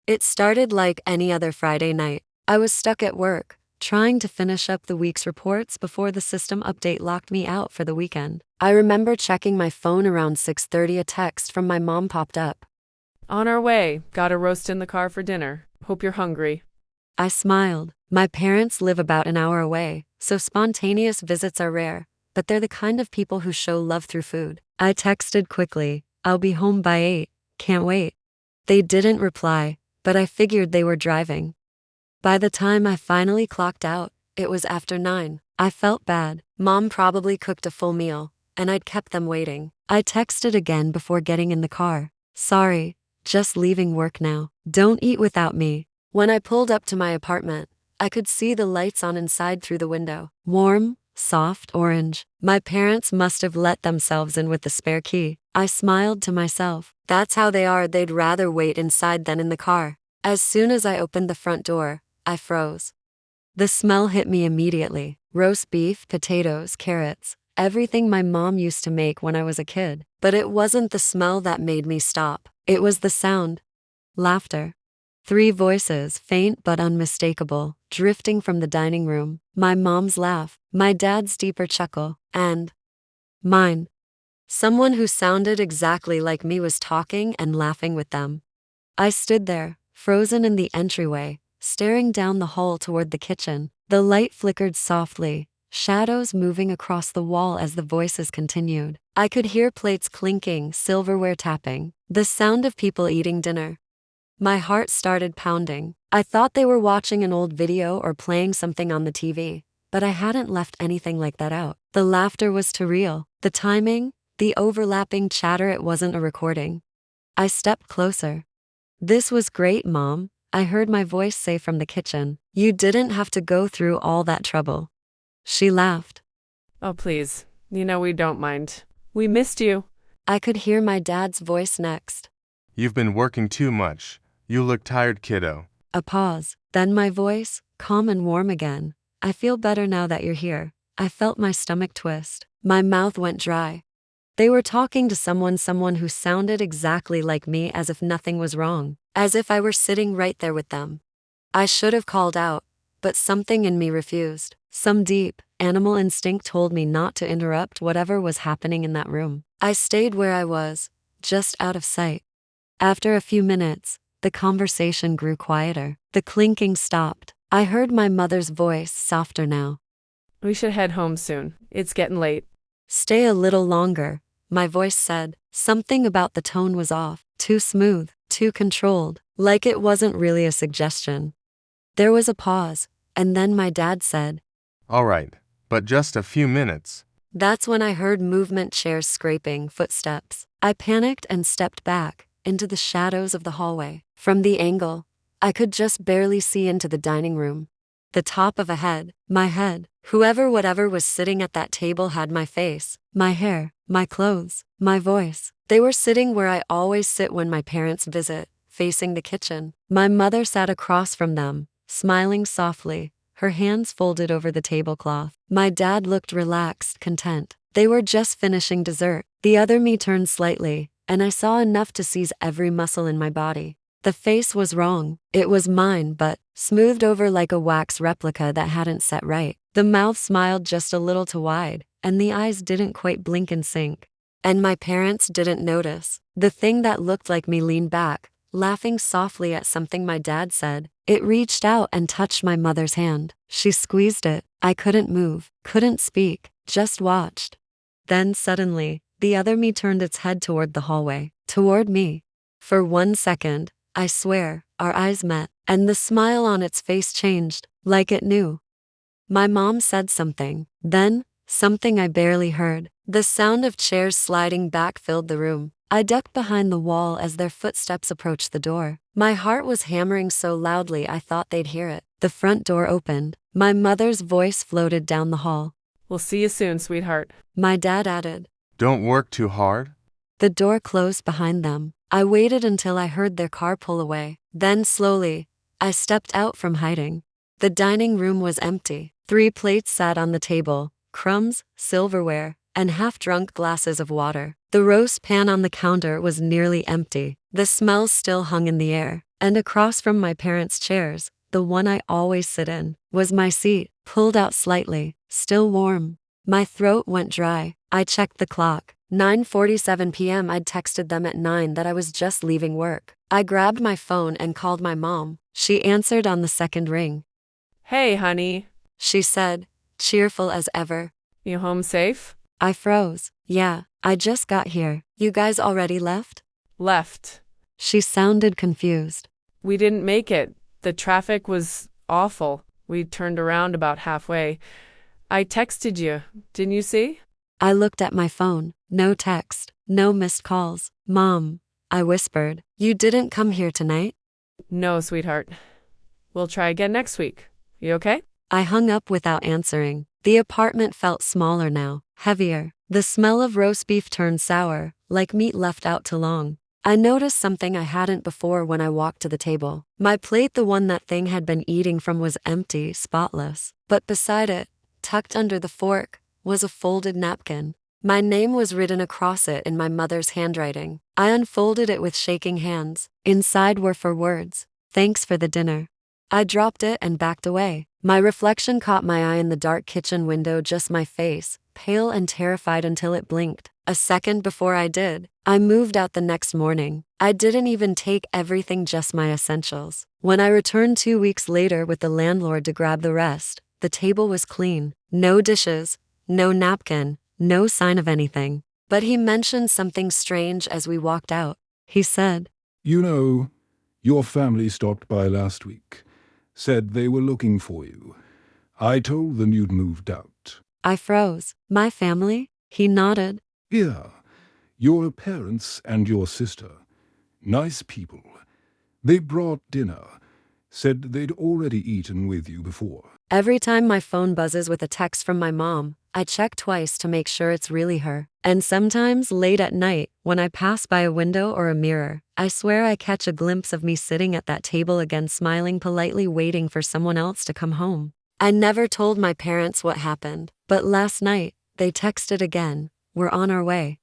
It started like any other Friday night. I was stuck at work, trying to finish up the week's reports before the system update locked me out for the weekend. I remember checking my phone around 6:30. A text from my mom popped up. On our way. Got a roast in the car for dinner. Hope you're hungry. I smiled. My parents live about an hour away, so spontaneous visits are rare, but they're the kind of people who show love through food. I texted quickly, "I'll be home by 8. Can't wait." They didn't reply, but I figured they were driving. By the time I finally clocked out, it was after 9. I felt bad. Mom probably cooked a full meal, and I'd kept them waiting. I texted again before getting in the car. "Sorry, just leaving work now. Don't eat without me." When I pulled up to my apartment, I could see the lights on inside through the window. Warm, soft orange. My parents must have let themselves in with the spare key. I smiled to myself. That's how they are. They'd rather wait inside than in the car. As soon as I opened the front door, I froze. The smell hit me immediately. Roast beef, potatoes, carrots, everything my mom used to make when I was a kid. But it wasn't the smell that made me stop. It was the sound. Laughter. 3 voices, faint but unmistakable, drifting from the dining room. My mom's laugh, my dad's deeper chuckle, and mine. Someone who sounded exactly like me was talking and laughing with them. I stood there, frozen in the entryway, staring down the hall toward the kitchen. The light flickered softly, shadows moving across the wall as the voices continued. I could hear plates clinking, silverware tapping, the sound of people eating dinner. My heart started pounding. I thought they were watching an old video or playing something on the TV, but I hadn't left anything like that out. The laughter was too real. The timing, the overlapping chatter, it wasn't a recording. I stepped closer. "This was great, Mom," I heard my voice say from the kitchen. "You didn't have to go through all that trouble." She laughed. Oh, please. We don't mind. We missed you. I could hear my dad's voice next. "You've been working too much. You look tired, kiddo." A pause. Then my voice, calm and warm again. "I feel better now that you're here." I felt my stomach twist. My mouth went dry. They were talking to someone who sounded exactly like me, as if nothing was wrong, as if I were sitting right there with them. I should have called out, but something in me refused. Some deep, animal instinct told me not to interrupt whatever was happening in that room. I stayed where I was, just out of sight. After a few minutes, the conversation grew quieter. The clinking stopped. I heard my mother's voice, softer now. We should head home soon. It's getting late. "Stay a little longer," my voice said. Something about the tone was off, too smooth, too controlled, like it wasn't really a suggestion. There was a pause, and then my dad said, "All right, but just a few minutes." That's when I heard movement, chairs scraping, footsteps. I panicked and stepped back, into the shadows of the hallway. From the angle, I could just barely see into the dining room. The top of a head, my head. Whoever, whatever was sitting at that table had my face, my hair, my clothes, my voice. They were sitting where I always sit when my parents visit, facing the kitchen. My mother sat across from them, smiling softly, her hands folded over the tablecloth. My dad looked relaxed, content. They were just finishing dessert. The other me turned slightly, and I saw enough to seize every muscle in my body. The face was wrong. It was mine, but smoothed over like a wax replica that hadn't set right. The mouth smiled just a little too wide, and the eyes didn't quite blink in sync. And my parents didn't notice. The thing that looked like me leaned back, laughing softly at something my dad said. It reached out and touched my mother's hand. She squeezed it. I couldn't move, couldn't speak, just watched. Then suddenly, the other me turned its head toward the hallway, toward me. For 1 second, I swear, our eyes met, and the smile on its face changed, like it knew. My mom said something, then, something I barely heard. The sound of chairs sliding back filled the room. I ducked behind the wall as their footsteps approached the door. My heart was hammering so loudly I thought they'd hear it. The front door opened. My mother's voice floated down the hall. We'll see you soon, sweetheart. My dad added. "Don't work too hard." The door closed behind them. I waited until I heard their car pull away. Then slowly, I stepped out from hiding. The dining room was empty. 3 plates sat on the table, crumbs, silverware, and half-drunk glasses of water. The roast pan on the counter was nearly empty. The smell still hung in the air. And across from my parents' chairs, the one I always sit in, was my seat, pulled out slightly, still warm. My throat went dry. I checked the clock. 9:47 p.m. I'd texted them at 9 that I was just leaving work. I grabbed my phone and called my mom. She answered on the second ring. Hey, honey. She said, cheerful as ever. You home safe? I froze. Yeah, I just got here. You guys already left? Left. She sounded confused. We didn't make it. The traffic was awful. We turned around about halfway. I texted you. Didn't you see? I looked at my phone. No text. No missed calls. Mom, I whispered, you didn't come here tonight? No, sweetheart. We'll try again next week. You okay? I hung up without answering. The apartment felt smaller now, heavier. The smell of roast beef turned sour, like meat left out too long. I noticed something I hadn't before when I walked to the table. My plate, the one that thing had been eating from, was empty, spotless. But beside it, tucked under the fork, was a folded napkin. My name was written across it in my mother's handwriting. I unfolded it with shaking hands. Inside were 4 words. Thanks for the dinner. I dropped it and backed away. My reflection caught my eye in the dark kitchen window, just my face, pale and terrified until it blinked. A second before I did, I moved out the next morning. I didn't even take everything, just my essentials. When I returned 2 weeks later with the landlord to grab the rest, the table was clean. No dishes, no napkin, no sign of anything. But he mentioned something strange as we walked out. He said, You know, your family stopped by last week. Said they were looking for you. I told them you'd moved out. I froze. My family? He nodded. Yeah, your parents and your sister. Nice people. They brought dinner. Said they'd already eaten with you before. Every time my phone buzzes with a text from my mom, I check twice to make sure it's really her. And sometimes late at night, when I pass by a window or a mirror, I swear I catch a glimpse of me sitting at that table again, smiling politely, waiting for someone else to come home. I never told my parents what happened, but last night, they texted again. We're on our way.